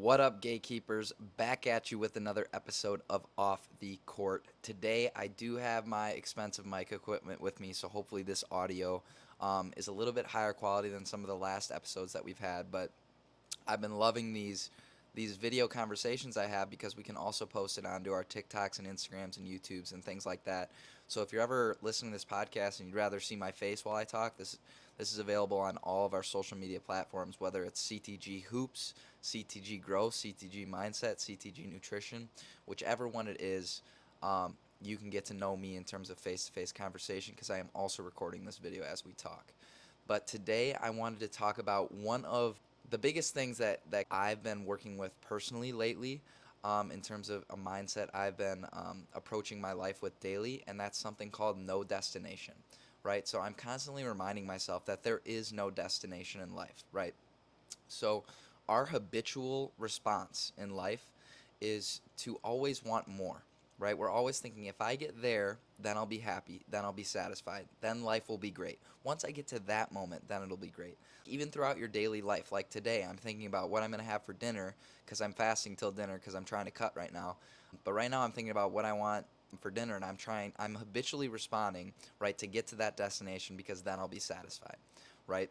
What up, gatekeepers? Back at you with another episode of Off the Court. Today, I do have my expensive mic equipment with me, so hopefully this audio is a little bit higher quality than some of the last episodes that we've had. But I've been loving these video conversations I have because we can also post it onto our TikToks and Instagrams and YouTubes and things like that. So if you're ever listening to this podcast and you'd rather see my face while I talk, this is available on all of our social media platforms, whether it's CTG Hoops, CTG Growth, CTG Mindset, CTG Nutrition, whichever one it is. You can get to know me in terms of face-to-face conversation because I am also recording this video as we talk. But today I wanted to talk about one of the biggest things that I've been working with personally lately, in terms of a mindset I've been approaching my life with daily, and that's something called no destination, right? So I'm constantly reminding myself that there is no destination in life, right? So our habitual response in life is to always want more, right? We're always thinking, if I get there, then I'll be happy, then I'll be satisfied, then life will be great. Once I get to that moment, then it'll be great. Even throughout your daily life, like today, I'm thinking about what I'm going to have for dinner because I'm fasting till dinner because I'm trying to cut right now. But right now I'm thinking about what I want for dinner, and I'm habitually responding, right, to get to that destination because then I'll be satisfied, right?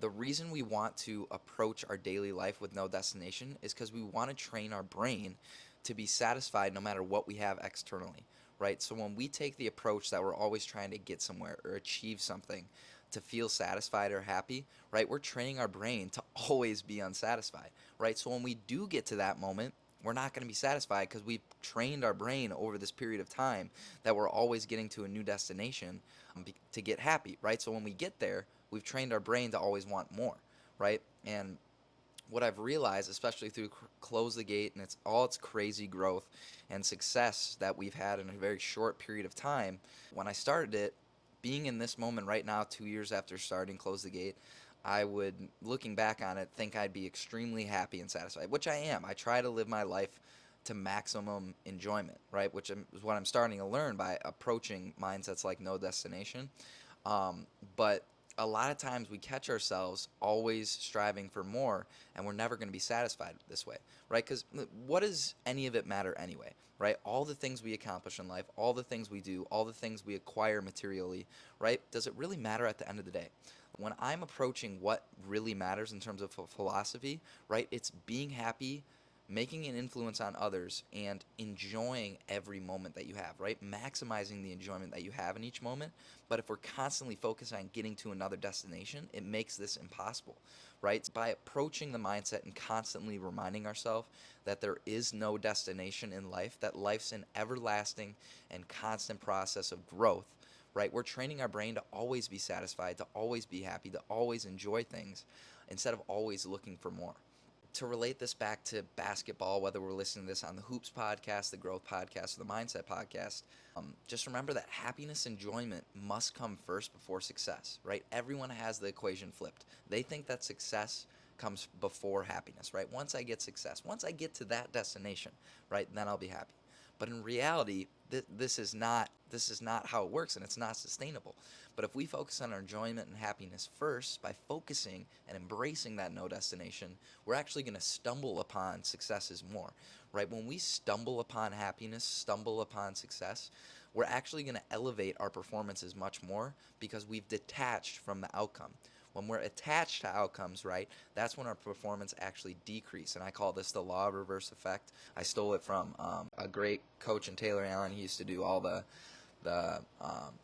The reason we want to approach our daily life with no destination is because we want to train our brain to be satisfied no matter what we have externally, right? So when we take the approach that we're always trying to get somewhere or achieve something to feel satisfied or happy, right, we're training our brain to always be unsatisfied, right? So when we do get to that moment, we're not going to be satisfied because we've trained our brain over this period of time that we're always getting to a new destination to get happy, right? So when we get there, we've trained our brain to always want more, right? And what I've realized, especially through Close the Gate and its crazy growth and success that we've had in a very short period of time, when I started it, being in this moment right now, 2 years after starting Close the Gate, I would, looking back on it, think I'd be extremely happy and satisfied, which I am. I try to live my life to maximum enjoyment, right? Which is what I'm starting to learn by approaching mindsets like no destination. But a lot of times we catch ourselves always striving for more, and we're never going to be satisfied this way, right? Because what does any of it matter anyway, right? All the things we accomplish in life, all the things we do, all the things we acquire materially, right? Does it really matter at the end of the day? When I'm approaching what really matters in terms of philosophy, right, it's being happy, making an influence on others, and enjoying every moment that you have, right? Maximizing the enjoyment that you have in each moment. But if we're constantly focused on getting to another destination, it makes this impossible, right? By approaching the mindset and constantly reminding ourselves that there is no destination in life, that life's an everlasting and constant process of growth, right? We're training our brain to always be satisfied, to always be happy, to always enjoy things instead of always looking for more. To relate this back to basketball, whether we're listening to this on the Hoops podcast, the Growth podcast, or the Mindset podcast, just remember that happiness and enjoyment must come first before success, right? Everyone has the equation flipped. They think that success comes before happiness, right? Once I get success, once I get to that destination, right, then I'll be happy. But in reality, this is not how it works, and it's not sustainable. But if we focus on our enjoyment and happiness first, by focusing and embracing that no destination, we're actually going to stumble upon successes more, right? When we stumble upon happiness, stumble upon success, we're actually going to elevate our performances much more because we've detached from the outcome. When we're attached to outcomes, right, that's when our performance actually decrease. And I call this the law of reverse effect. I stole it from a great coach in Taylor Allen. He used to do all the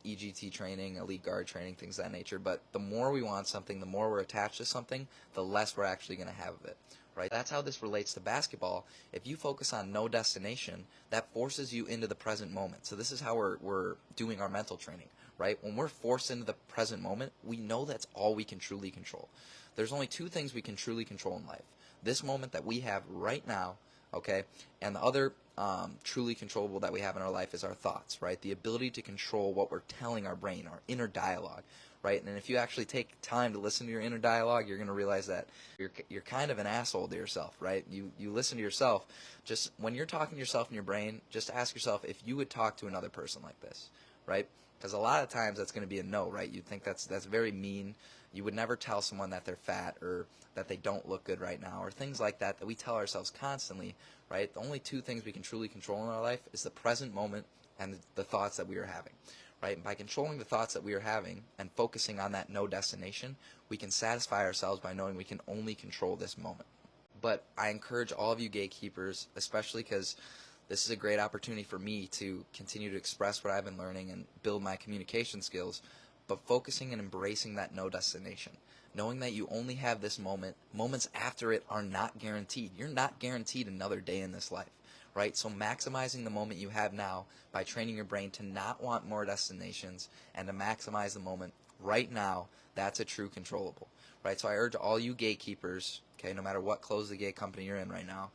EGT training, elite guard training, things of that nature. But the more we want something, the more we're attached to something, the less we're actually going to have of it, right? That's how this relates to basketball. If you focus on no destination, that forces you into the present moment. So this is how we're doing our mental training, right? When we're forced into the present moment, we know that's all we can truly control. There's only two things we can truly control in life. This moment that we have right now, okay, and the other truly controllable that we have in our life is our thoughts, right? The ability to control what we're telling our brain, our inner dialogue, right? And if you actually take time to listen to your inner dialogue, you're going to realize that you're kind of an asshole to yourself, right? You listen to yourself. Just when you're talking to yourself in your brain, just ask yourself if you would talk to another person like this, right? Because a lot of times that's going to be a no, right? You think that's very mean. You would never tell someone that they're fat or that they don't look good right now or things like that we tell ourselves constantly, right? The only two things we can truly control in our life is the present moment and the thoughts that we are having, right? And by controlling the thoughts that we are having and focusing on that no destination, we can satisfy ourselves by knowing we can only control this moment. But I encourage all of you gatekeepers, especially because this is a great opportunity for me to continue to express what I've been learning and build my communication skills, but focusing and embracing that no destination. Knowing that you only have this moment, moments after it are not guaranteed. You're not guaranteed another day in this life, right? So maximizing the moment you have now by training your brain to not want more destinations and to maximize the moment right now, that's a true controllable, right? So I urge all you gatekeepers, okay, no matter what close the gate company you're in right now,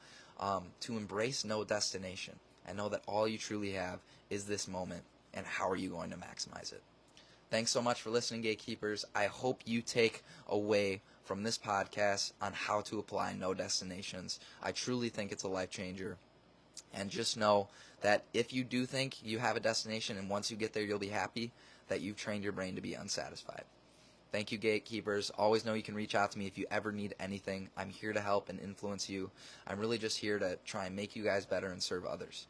to embrace no destination and know that all you truly have is this moment, and how are you going to maximize it? Thanks so much for listening, gatekeepers. I hope you take away from this podcast on how to apply no destinations. I truly think it's a life changer. And just know that if you do think you have a destination and once you get there you'll be happy, that you've trained your brain to be unsatisfied. Thank you, gatekeepers. Always know you can reach out to me if you ever need anything. I'm here to help and influence you. I'm really just here to try and make you guys better and serve others.